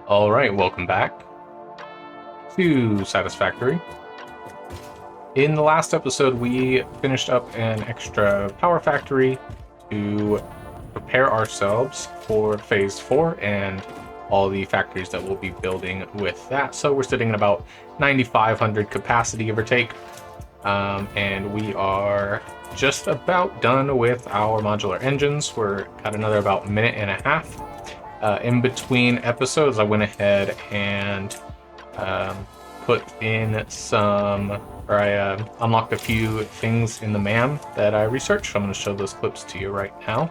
Alright, welcome back to Satisfactory. In the last episode, we finished up an extra power factory to prepare ourselves for Phase 4 and all the factories that we'll be building with that. So we're sitting at about 9,500 capacity, give or take. And we are just about done with our modular engines. We're at another about minute and a half. In between episodes, I went ahead and put in I unlocked a few things in the MAM that I researched. So I'm going to show those clips to you right now.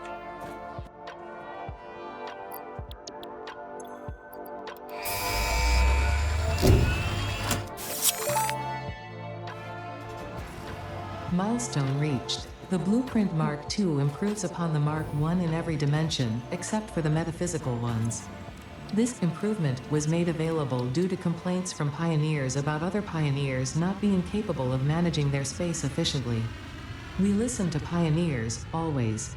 Milestone reached. The Blueprint Mark II improves upon the Mark I in every dimension, except for the metaphysical ones. This improvement was made available due to complaints from pioneers about other pioneers not being capable of managing their space efficiently. We listen to pioneers, always.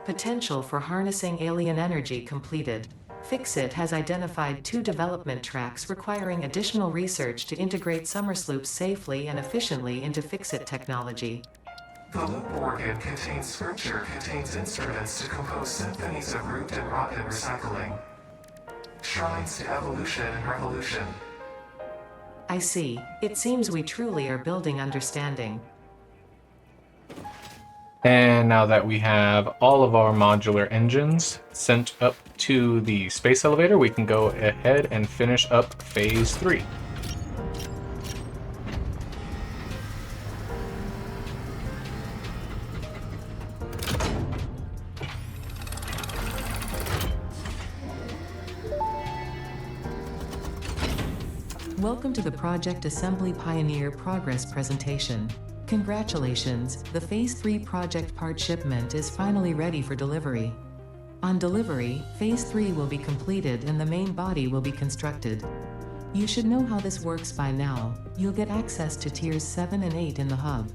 Potential for harnessing alien energy completed. Fixit has identified 2 development tracks requiring additional research to integrate Somersloops safely and efficiently into Fixit technology. The loop organ contains scripture, contains instruments to compose symphonies of root and rot and recycling. Shrines to evolution and revolution. I see. It seems we truly are building understanding. And now that we have all of our modular engines sent up to the space elevator, we can go ahead and finish up Phase 3. Welcome to the Project Assembly Pioneer Progress presentation. Congratulations, the Phase 3 project part shipment is finally ready for delivery. On delivery, Phase 3 will be completed and the main body will be constructed. You should know how this works by now. You'll get access to Tiers 7 and 8 in the hub.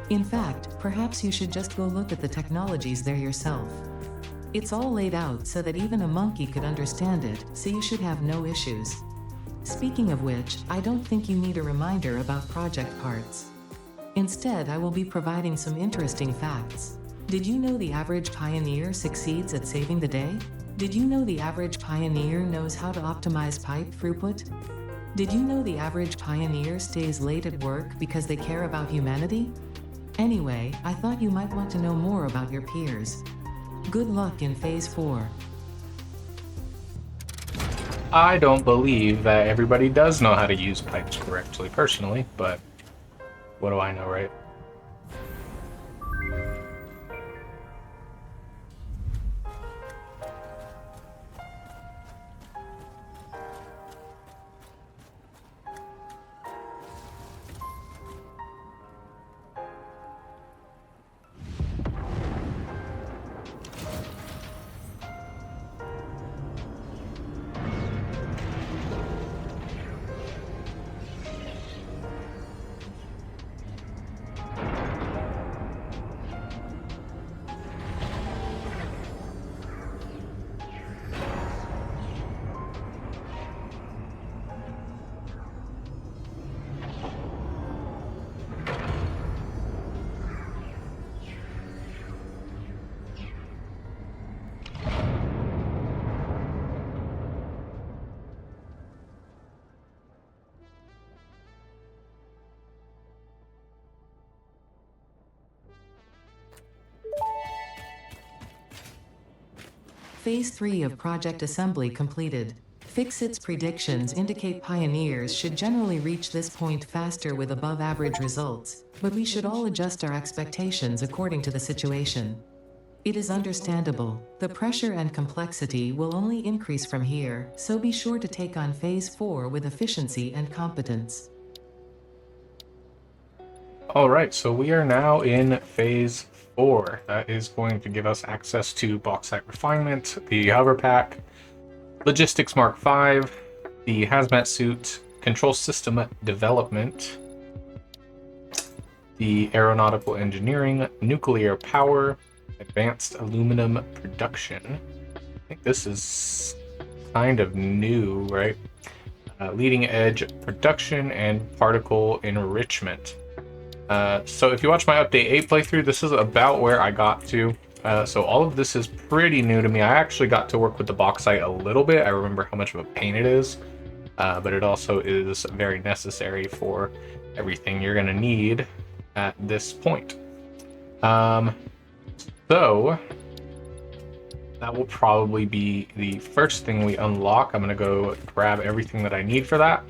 In fact, perhaps you should just go look at the technologies there yourself. It's all laid out so that even a monkey could understand it, so you should have no issues. Speaking of which, I don't think you need a reminder about project parts. Instead, I will be providing some interesting facts. Did you know the average pioneer succeeds at saving the day? Did you know the average pioneer knows how to optimize pipe throughput? Did you know the average pioneer stays late at work because they care about humanity? Anyway, I thought you might want to know more about your peers. Good luck in Phase 4. I don't believe that everybody does know how to use pipes correctly personally, but what do I know, right? Phase 3 of Project Assembly completed. Fixit's predictions indicate pioneers should generally reach this point faster with above-average results, but we should all adjust our expectations according to the situation. It is understandable. The pressure and complexity will only increase from here, so be sure to take on Phase 4 with efficiency and competence. Alright, so we are now in Phase 4. That is going to give us access to bauxite refinement, the hover pack, logistics Mark 5, the hazmat suit, control system development, the aeronautical engineering, nuclear power, advanced aluminum production, think this is kind of new, right? Leading edge production and particle enrichment. So if you watch my update 8 playthrough, this is about where I got to. So all of this is pretty new to me. I actually got to work with the bauxite a little bit. I remember how much of a pain it is, but it also is very necessary for everything you're going to need at this point. So that will probably be the first thing we unlock. I'm going to go grab everything that I need for that.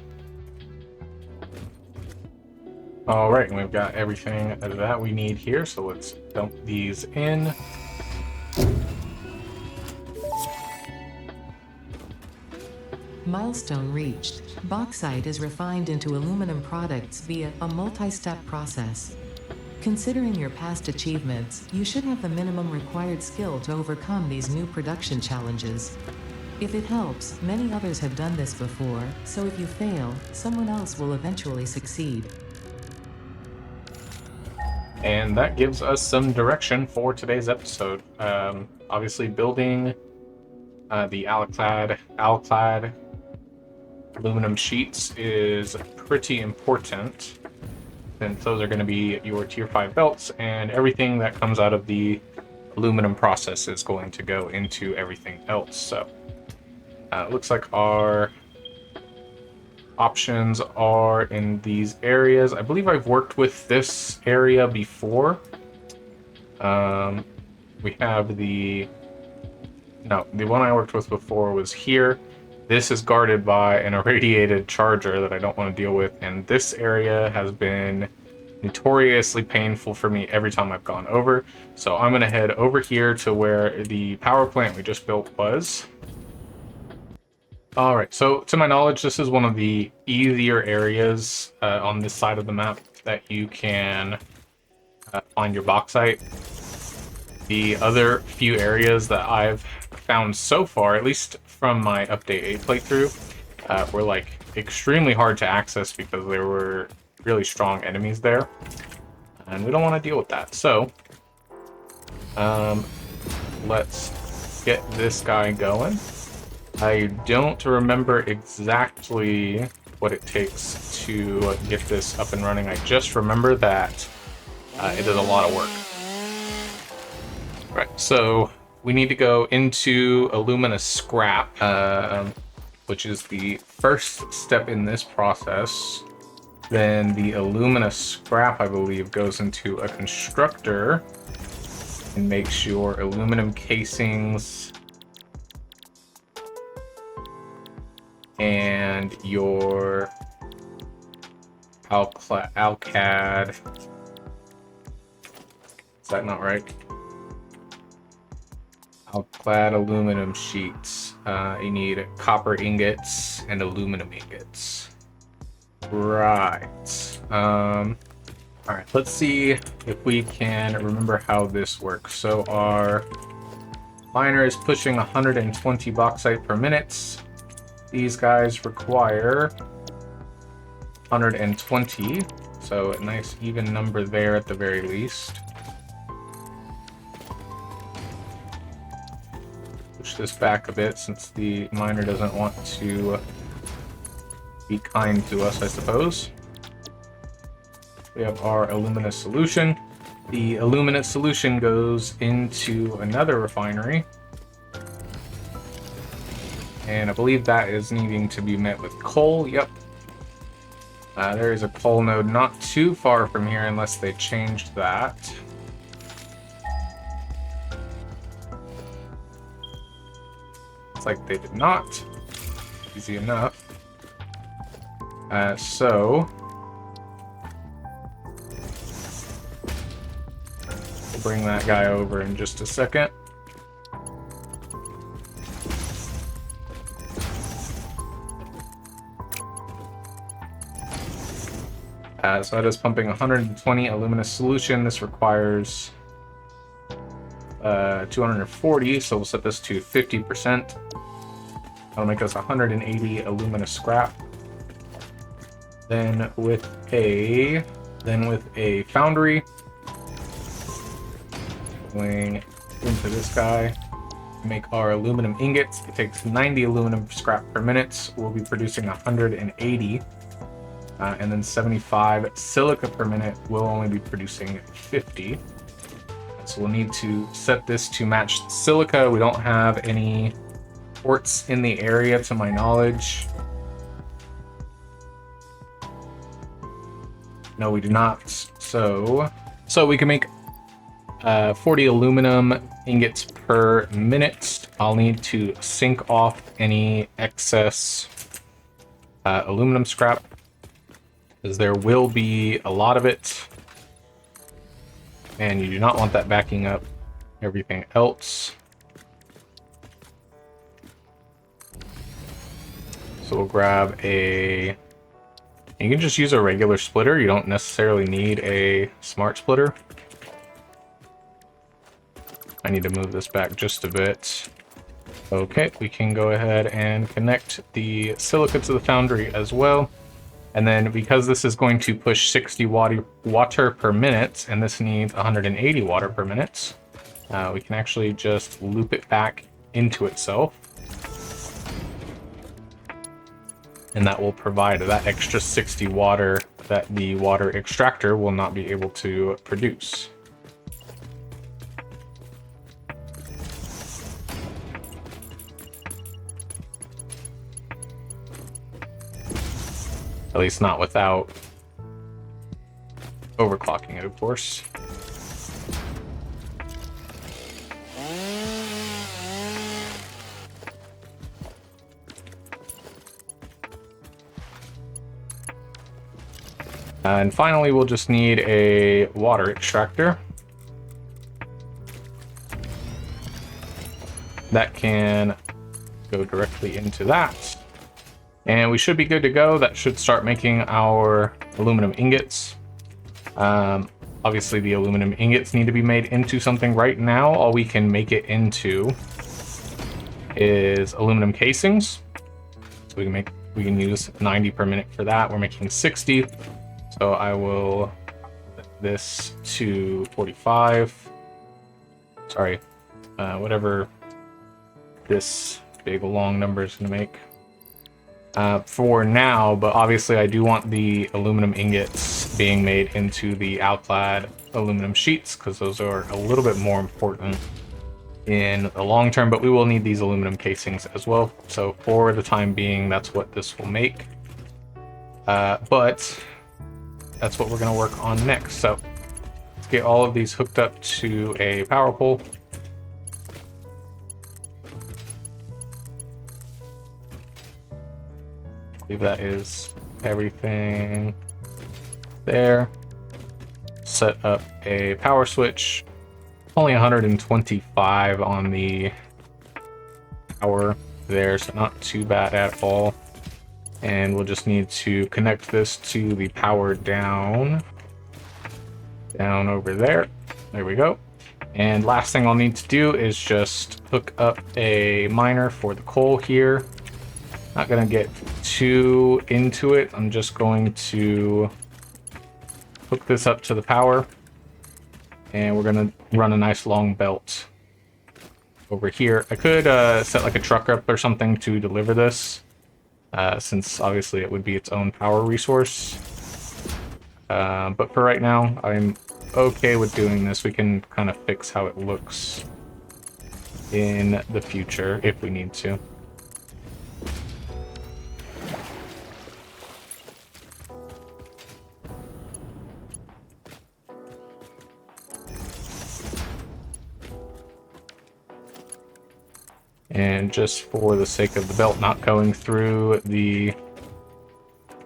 All right, and we've got everything that we need here, so let's dump these in. Milestone reached. Bauxite is refined into aluminum products via a multi-step process. Considering your past achievements, you should have the minimum required skill to overcome these new production challenges. If it helps, many others have done this before, so if you fail, someone else will eventually succeed. And that gives us some direction for today's episode. Obviously, building the alclad aluminum sheets is pretty important, since those are going to be your tier 5 belts, and everything that comes out of the aluminum process is going to go into everything else. So it looks like our options are in these areas. I believe I've worked with this area before. We have the one I worked with before was here. This is guarded by an irradiated charger that I don't want to deal with, and this area has been notoriously painful for me every time I've gone over. So I'm going to head over here to where the power plant we just built was. Alright, so to my knowledge, this is one of the easier areas on this side of the map that you can find your bauxite. The other few areas that I've found so far, at least from my update 8 playthrough, were like extremely hard to access because there were really strong enemies there, and we don't want to deal with that. So let's get this guy going. I don't remember exactly what it takes to get this up and running. I just remember that it is a lot of work. Right, so we need to go into alumina scrap, which is the first step in this process. Then the alumina scrap, I believe, goes into a constructor and makes your aluminum casings and your alcad. Is that not right? Alclad aluminum sheets. You need copper ingots and aluminum ingots. Right. Alright, let's see if we can remember how this works. So our miner is pushing 120 bauxite per minute. These guys require 120, so a nice even number there at the very least. Push this back a bit since the miner doesn't want to be kind to us, I suppose. We have our alumina solution. The alumina solution goes into another refinery. And I believe that is needing to be met with coal. Yep. There is a coal node not too far from here unless they changed that. Looks like they did not. Easy enough. So we'll bring that guy over in just a second. So that is pumping 120 alumina solution. This requires 240, so we'll set this to 50%. That'll make us 180 alumina scrap. Then with a foundry, going into this guy, make our aluminum ingots. It takes 90 aluminum scrap per minute. We'll be producing 180. And then 75 silica per minute. We'll only be producing 50. So we'll need to set this to match silica. We don't have any ports in the area to my knowledge. No, we do not. So we can make 40 aluminum ingots per minute. I'll need to sink off any excess aluminum scrap, because there will be a lot of it. And you do not want that backing up everything else. So we'll grab a... You can just use a regular splitter. You don't necessarily need a smart splitter. I need to move this back just a bit. Okay, we can go ahead and connect the silica to the foundry as well. And then because this is going to push 60 water per minute, and this needs 180 water per minute, we can actually just loop it back into itself. And that will provide that extra 60 water that the water extractor will not be able to produce. At least not without overclocking it, of course. And finally, we'll just need a water extractor that can go directly into that. And we should be good to go. That should start making our aluminum ingots. Obviously, the aluminum ingots need to be made into something right now. All we can make it into is aluminum casings. So we can use 90 per minute for that. We're making 60. So I will set this to 45. Sorry, whatever this big long number is going to make. For now, but obviously I do want the aluminum ingots being made into the outclad aluminum sheets, because those are a little bit more important in the long term, but we will need these aluminum casings as well. So for the time being, that's what this will make. But that's what we're going to work on next. So let's get all of these hooked up to a power pole. That is everything there. Set up a power switch. Only 125 on the power there, so not too bad at all. And we'll just need to connect this to the power down over there. There we go. And last thing I'll need to do is just hook up a miner for the coal here. Not gonna get too into it. I'm just going to hook this up to the power, and we're gonna run a nice long belt over here. I could set like a truck up or something to deliver this, since obviously it would be its own power resource. But for right now, I'm okay with doing this. We can kind of fix how it looks in the future if we need to. And just for the sake of the belt not going through the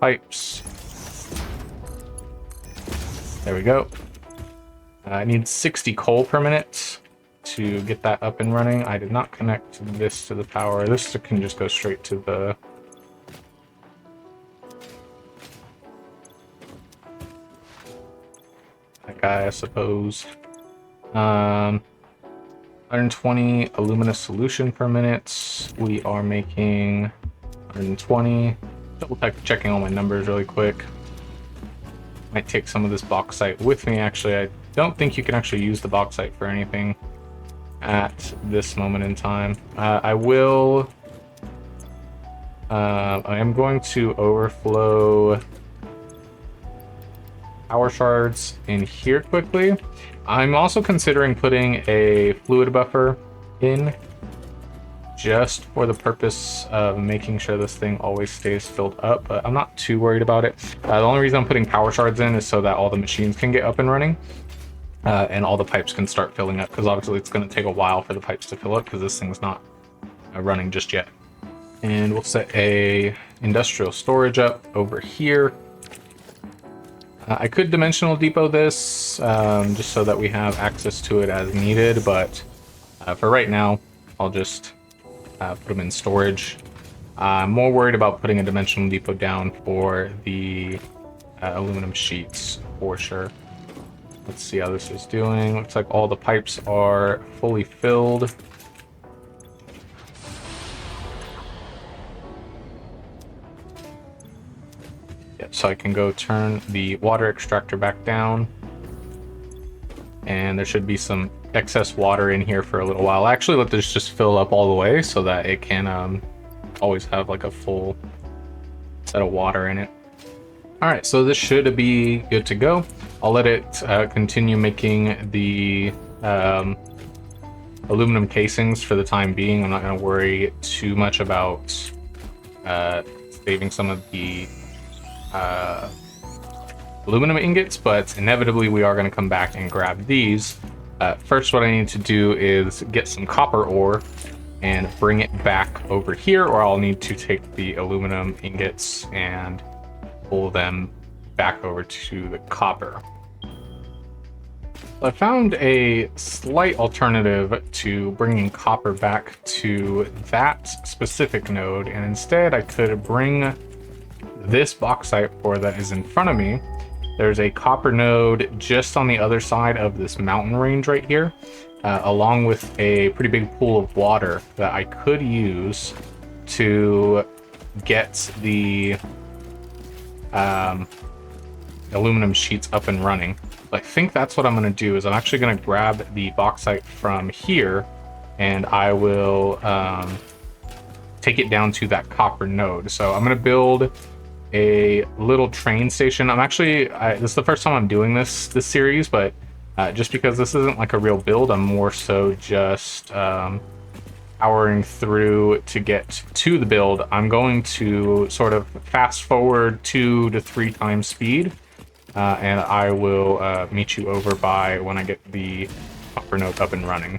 pipes. There we go. I need 60 coal per minute to get that up and running. I did not connect this to the power. This can just go straight to the... that guy, I suppose. 120 alumina solution per minute. We are making 120. Double checking all my numbers really quick. Might take some of this bauxite with me. Actually, I don't think you can actually use the bauxite for anything at this moment in time. I am going to overflow power shards in here quickly. I'm also considering putting a fluid buffer in just for the purpose of making sure this thing always stays filled up, but I'm not too worried about it. The only reason I'm putting power shards in is so that all the machines can get up and running, and all the pipes can start filling up, because obviously it's going to take a while for the pipes to fill up because this thing's not running just yet. And we'll set a industrial storage up over here. I could dimensional depot this just so that we have access to it as needed, but for right now, I'll just put them in storage. I'm more worried about putting a dimensional depot down for the aluminum sheets for sure. Let's see how this is doing. Looks like all the pipes are fully filled. Yep, so I can go turn the water extractor back down. And there should be some excess water in here for a little while. Actually, let this just fill up all the way so that it can always have like a full set of water in it. All right, so this should be good to go. I'll let it continue making the aluminum casings for the time being. I'm not going to worry too much about saving some of the aluminum ingots, but inevitably we are going to come back and grab these. First, what I need to do is get some copper ore and bring it back over here, or I'll need to take the aluminum ingots and pull them back over to the copper. I found a slight alternative to bringing copper back to that specific node, and instead I could bring this bauxite ore that is in front of me. There's a copper node just on the other side of this mountain range right here, along with a pretty big pool of water that I could use to get the aluminum sheets up and running. I think that's what I'm going to do, is I'm actually going to grab the bauxite from here, and I will take it down to that copper node. So I'm going to build a little train station. I'm actually, this is the first time I'm doing this series, but just because this isn't like a real build, I'm more so just powering through to get to the build. I'm going to sort of fast forward 2 to 3 times speed, and I will meet you over by when I get the copper node up and running.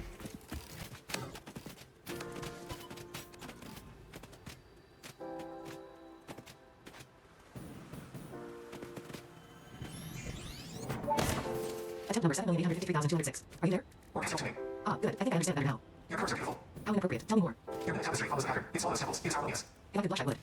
Attempt number 7,853,206. Are you there? Working still to me. Ah, good. I think I understand better now. Your curves are beautiful. How inappropriate. Tell me more. Your minute tapestry follows the pattern. It's all those temples. It's harmonious. If I could blush, I would.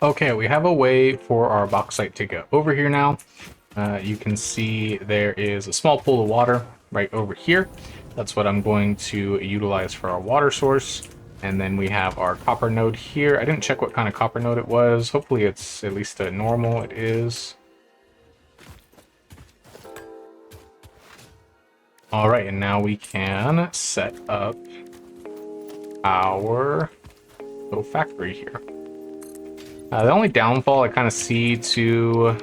Okay, we have a way for our bauxite to get over here now. You can see there is a small pool of water right over here. That's what I'm going to utilize for our water source. And then we have our copper node here. I didn't check what kind of copper node it was. Hopefully it's at least a normal. It is. All right, and now we can set up our little factory here. The only downfall I kind of see to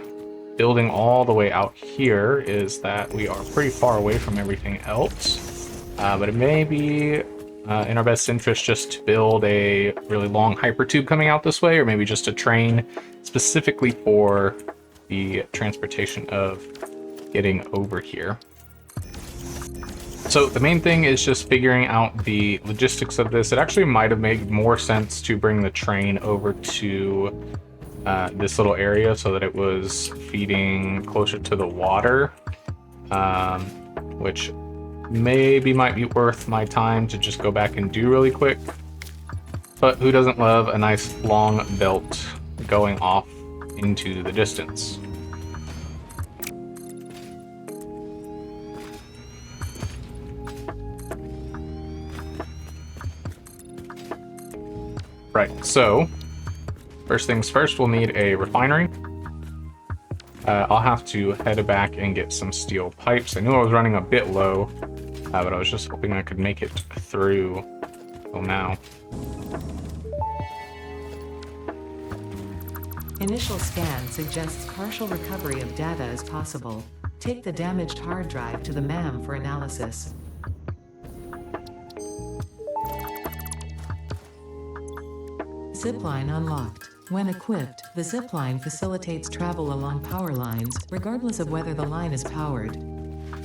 building all the way out here is that we are pretty far away from everything else. But it may be in our best interest just to build a really long hypertube coming out this way, or maybe just a train specifically for the transportation of getting over here. So the main thing is just figuring out the logistics of this. It actually might have made more sense to bring the train over to this little area so that it was feeding closer to the water, which maybe might be worth my time to just go back and do really quick. But who doesn't love a nice long belt going off into the distance? Right, so first things first, we'll need a refinery. I'll have to head back and get some steel pipes. I knew I was running a bit low, but I was just hoping I could make it through till now. Initial scan suggests partial recovery of data is possible. Take the damaged hard drive to the MAM for analysis. Zipline unlocked. When equipped, the zipline facilitates travel along power lines, regardless of whether the line is powered.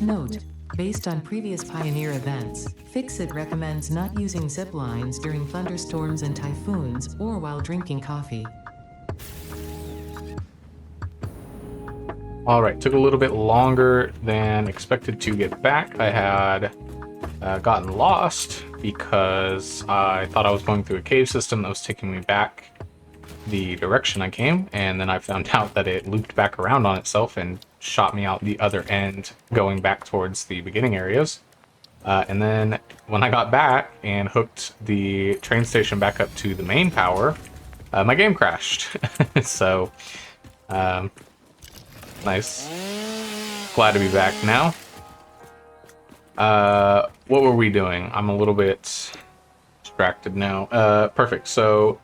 Note: based on previous Pioneer events, Fixit recommends not using ziplines during thunderstorms and typhoons, or while drinking coffee. Alright, took a little bit longer than expected to get back. I had gotten lost because I thought I was going through a cave system that was taking me back the direction I came, and then I found out that it looped back around on itself and shot me out the other end going back towards the beginning areas. And then when I got back and hooked the train station back up to the main power, my game crashed. So nice. Glad to be back now. What were we doing? I'm a little bit distracted now. Perfect. So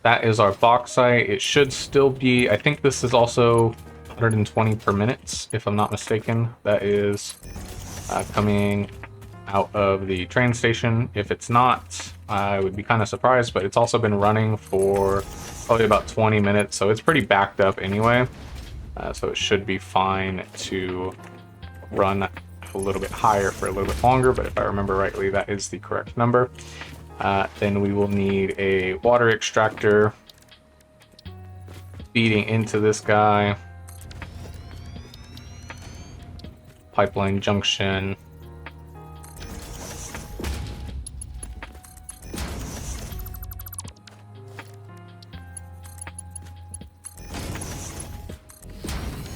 that is our bauxite. It should still be, I think this is also 120 per minute, if I'm not mistaken. That is coming out of the train station. If it's not, I would be kind of surprised, but it's also been running for probably about 20 minutes, so it's pretty backed up anyway. So it should be fine to run a little bit higher for a little bit longer, but if I remember rightly, that is the correct number. Then we will need a water extractor feeding into this guy. Pipeline junction.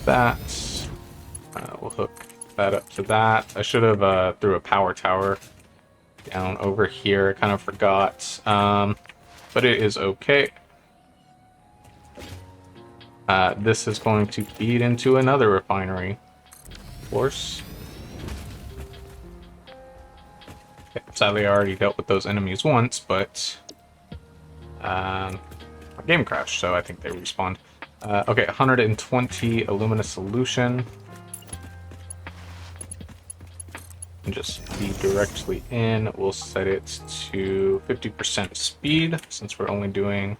That. We'll hook that up to that. I should have threw a power tower down over here. I kind of forgot, but it is okay. This is going to feed into another refinery, of course. Okay, sadly, I already dealt with those enemies once, but my game crashed, so I think they respawned. Okay, 120 alumina solution. And just feed directly in. We'll set it to 50% speed since we're only doing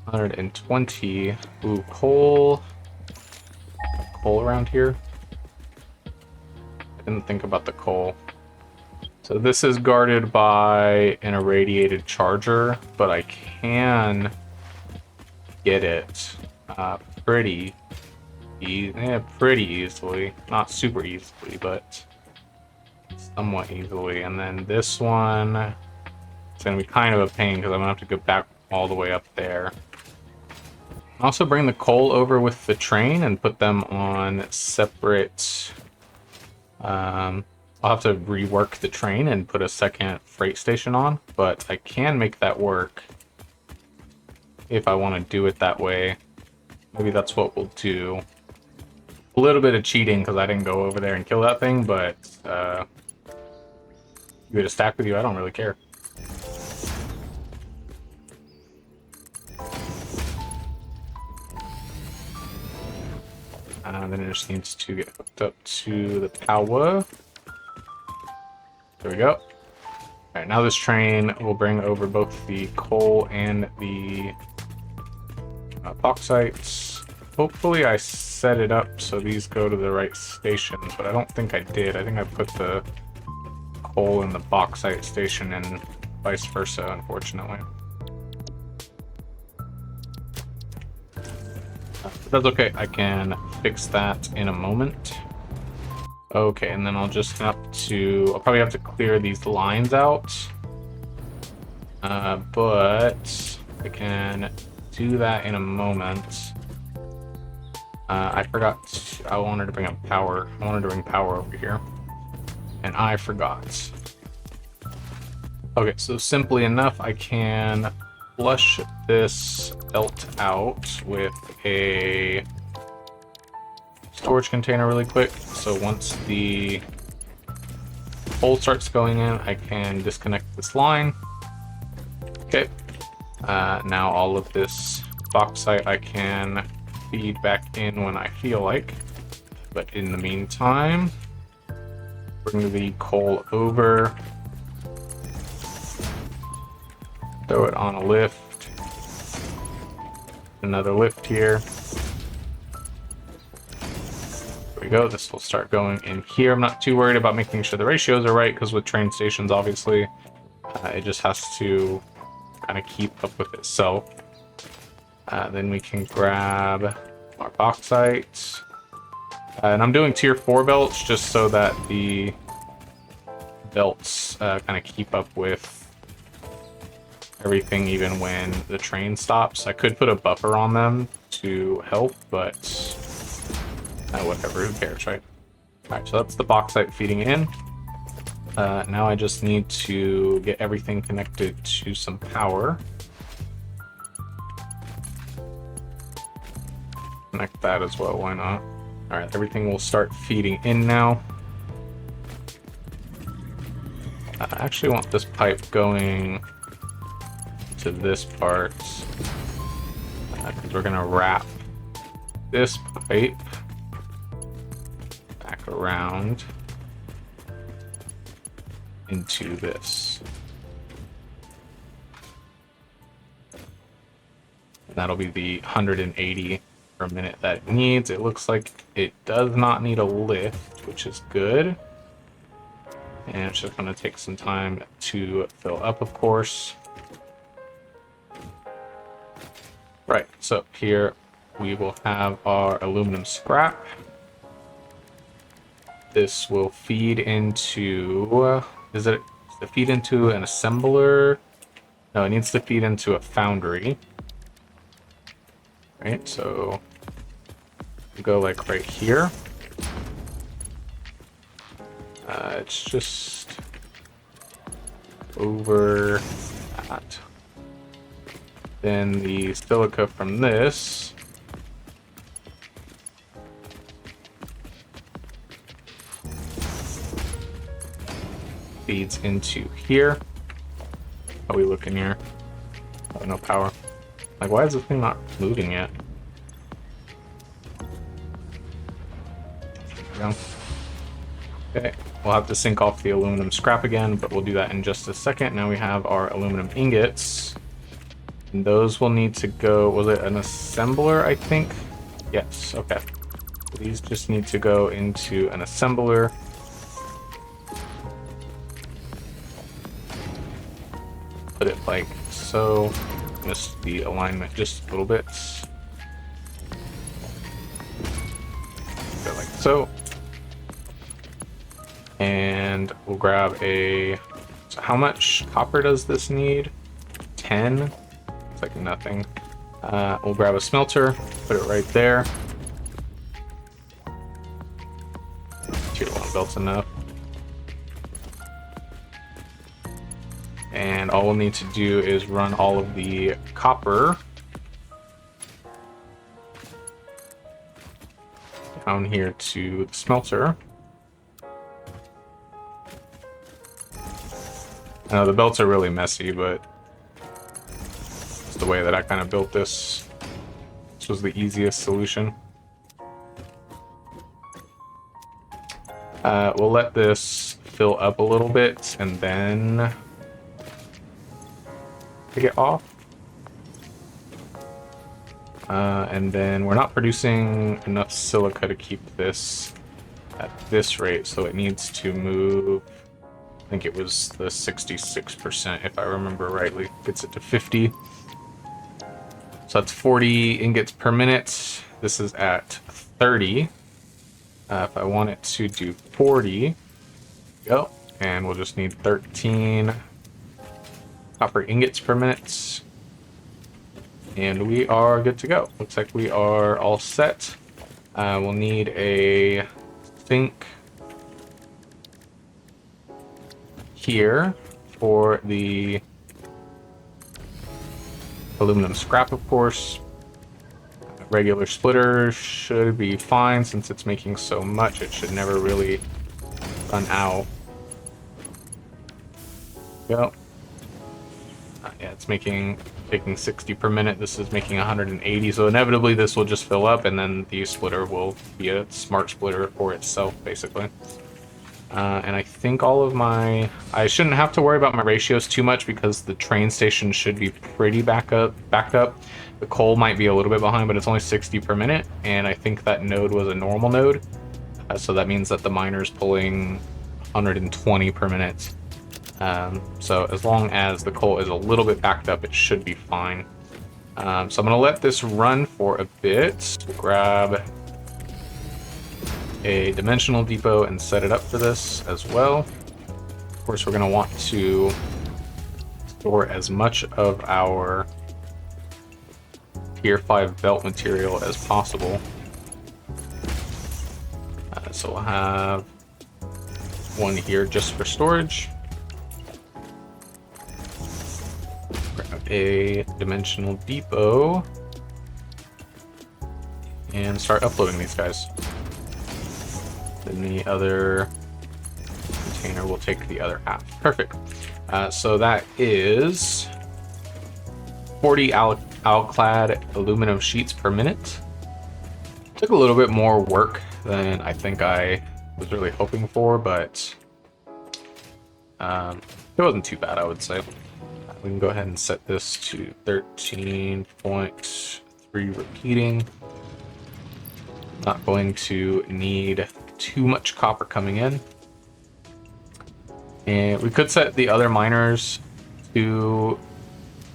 120. Ooh, coal. Coal around here. I didn't think about the coal. So this is guarded by an irradiated charger, but I can get it pretty easily. Not super easily, but somewhat easily. And then this one, it's going to be kind of a pain because I'm going to have to go all the way up there. Also bring the coal over with the train and put them on separate... I'll have to rework the train and put a second freight station on, but I can make that work if I want to do it that way. Maybe that's what we'll do. A little bit of cheating because I didn't go over there and kill that thing, but you get a stack with you, I don't really care. Then it just needs to get hooked up to the power. There we go. Alright, now this train will bring over both the coal and the bauxites. Hopefully I set it up so these go to the right stations, but I don't think I did. I think I put the coal in the bauxite station and vice versa, unfortunately. But that's okay, I can fix that in a moment. Okay, and then I'll probably have to clear these lines out. But I can do that in a moment. I forgot, I wanted to bring up power. I wanted to bring power over here. And I forgot. Okay, so simply enough, I can flush this belt out with a storage container really quick. So once the coal starts going in, I can disconnect this line. Okay. Now all of this bauxite I can feed back in when I feel like. But in the meantime, bring the coal over. Throw it on a lift. Another lift here. There we go. This will start going in here. I'm not too worried about making sure the ratios are right, because with train stations, obviously, it just has to kind of keep up with itself. Then we can grab our bauxite. And I'm doing tier 4 belts just so that the belts kind of keep up with everything even when the train stops. I could put a buffer on them to help, but whatever, who cares, right? Alright, so that's the bauxite feeding in. Now I just need to get everything connected to some power. Connect that as well, why not? Alright, everything will start feeding in now. I actually want this pipe going to this part, because we're gonna wrap this pipe back around into this. And that'll be the 180 per minute that it needs. It looks like it does not need a lift, which is good. And it's just gonna take some time to fill up, of course. Right, so here we will have our aluminum scrap. This will feed into, does it feed into an assembler? No, it needs to feed into a foundry. Right, so we go like right here. It's just over that. Then the silica from this feeds into here. How we looking here? Oh, no power. Like, why is this thing not moving yet? There we go. Okay, we'll have to sink off the aluminum scrap again, but we'll do that in just a second. Now we have our aluminum ingots. And those will need to go, was it an assembler, I think? Yes, okay. These just need to go into an assembler. Put it like so. Miss the alignment just a little bit. Go like so. And we'll grab a... So how much copper does this need? 10? looks like nothing. We'll grab a smelter, put it right there. Tier 1 belt's enough. And all we'll need to do is run all of the copper down here to the smelter. I know the belts are really messy, but it's the way that I kind of built this. This was the easiest solution. We'll let this fill up a little bit and then take it off. And then we're not producing enough silica to keep this at this rate, so it needs to move. I think it was the 66%, if I remember rightly. Gets it to 50. So that's 40 ingots per minute. This is at 30. If I want it to do 40, go. And we'll just need 13 copper ingots per minute. And we are good to go. Looks like we are all set. We'll need a sink here for the aluminum scrap, of course. Regular splitter should be fine since it's making so much. It should never really run out. Go. Yeah, it's taking 60 per minute. This is making 180, so inevitably this will just fill up, and then the splitter will be a smart splitter for itself, basically. And I think all of I shouldn't have to worry about my ratios too much because the train station should be pretty backed up. The coal might be a little bit behind, but it's only 60 per minute, and I think that node was a normal node. So that means that the miner's pulling 120 per minute. So as long as the coal is a little bit backed up, it should be fine. So I'm going to let this run for a bit. Grab a dimensional depot and set it up for this as well. Of course, we're going to want to store as much of our tier 5 belt material as possible. So we'll have one here just for storage. Grab a dimensional depot and start uploading these guys. Then the other container will take the other half. Perfect. So that is 40 alclad aluminum sheets per minute. Took a little bit more work than I think I was really hoping for, but it wasn't too bad, I would say. We can go ahead and set this to 13.3 repeating. Not going to need too much copper coming in. And we could set the other miners to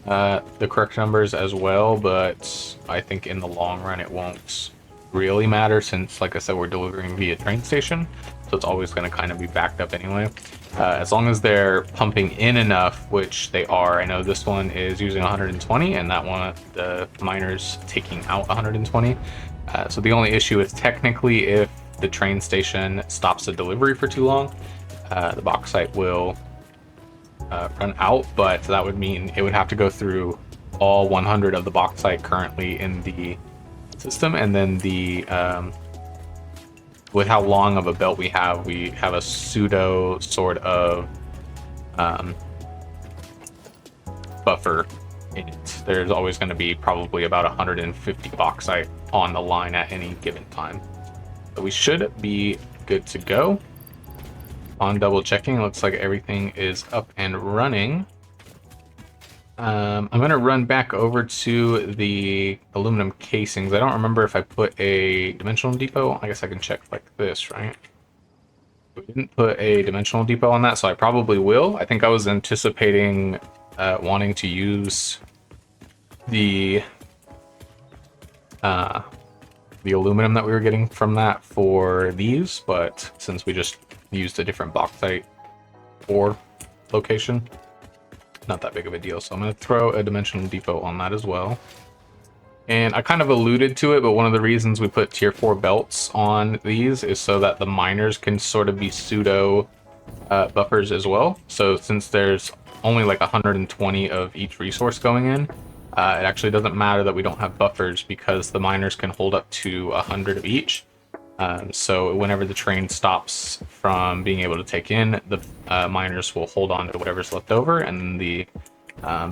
the correct numbers as well, but I think in the long run it won't really matter since, like I said, we're delivering via train station, so it's always going to kind of be backed up anyway. As long as they're pumping in enough, which they are. I know this one is using 120 and that one, the miner's taking out 120. So the only issue is technically if the train station stops the delivery for too long, the bauxite will run out, but that would mean it would have to go through all 100 of the bauxite currently in the system, and then the with how long of a belt we have a pseudo sort of buffer in it. There's always going to be probably about 150 bauxite on the line at any given time. So we should be good to go. On double checking, looks like everything is up and running. I'm going to run back over to the aluminum casings. I don't remember if I put a dimensional depot. I guess I can check like this, right? We didn't put a dimensional depot on that, so I probably will. I think I was anticipating wanting to use the aluminum that we were getting from that for these, but since we just used a different bauxite ore location, not that big of a deal. So I'm going to throw a dimensional depot on that as well. And I kind of alluded to it, but one of the reasons we put tier 4 belts on these is so that the miners can sort of be pseudo buffers as well. So since there's only like 120 of each resource going in, it actually doesn't matter that we don't have buffers because the miners can hold up to 100 of each. So whenever the train stops from being able to take in, the miners will hold on to whatever's left over, and the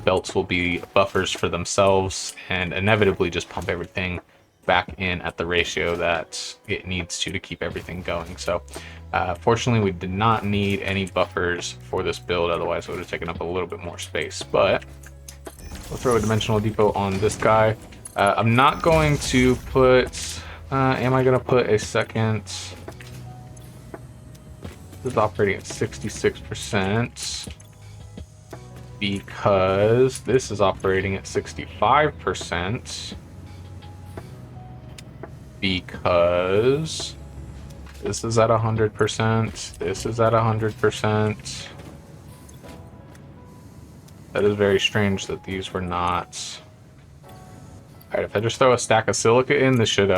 belts will be buffers for themselves and inevitably just pump everything back in at the ratio that it needs to keep everything going. So fortunately, we did not need any buffers for this build, otherwise it would have taken up a little bit more space. But we'll throw a dimensional depot on this guy. I'm not going to put... am I going to put a second... This is operating at 66%. Because this is operating at 65%. Because this is at 100%. This is at 100%. That is very strange that these were not... Alright, if I just throw a stack of silica in, this should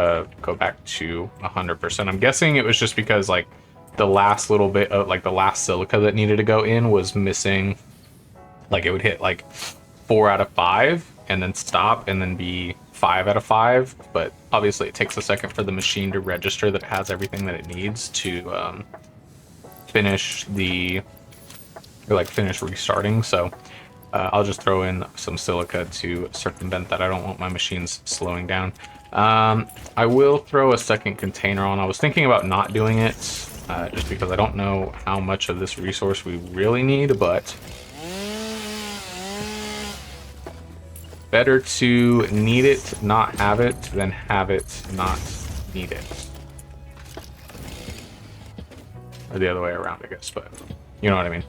go back to 100%. I'm guessing it was just because, like, the last little bit of, like, the last silica that needed to go in was missing. Like, it would hit, like, 4 out of 5, and then stop, and then be 5 out of 5. But obviously it takes a second for the machine to register that it has everything that it needs to finish the... or, like, finish restarting, so... I'll just throw in some silica to circumvent that. I don't want my machines slowing down. I will throw a second container on. I was thinking about not doing it, just because I don't know how much of this resource we really need, but better to need it, not have it, than have it, not need it. Or the other way around, I guess, but you know what I mean.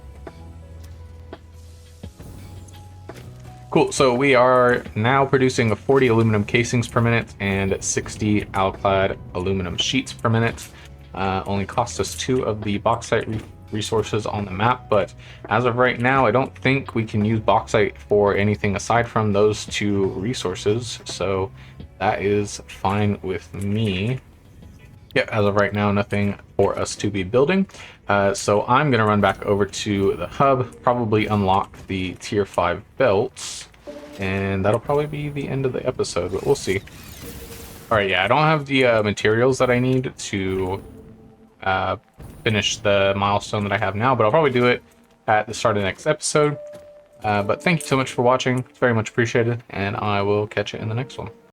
Cool, so we are now producing 40 aluminum casings per minute and 60 alclad aluminum sheets per minute. Only cost us 2 of the bauxite resources on the map, but as of right now, I don't think we can use bauxite for anything aside from those 2 resources, so that is fine with me. Yeah, as of right now, nothing for us to be building. So I'm going to run back over to the hub, probably unlock the tier 5 belts, and that'll probably be the end of the episode, but we'll see. All right, yeah, I don't have the materials that I need to finish the milestone that I have now, but I'll probably do it at the start of the next episode. But thank you so much for watching. It's very much appreciated, and I will catch you in the next one.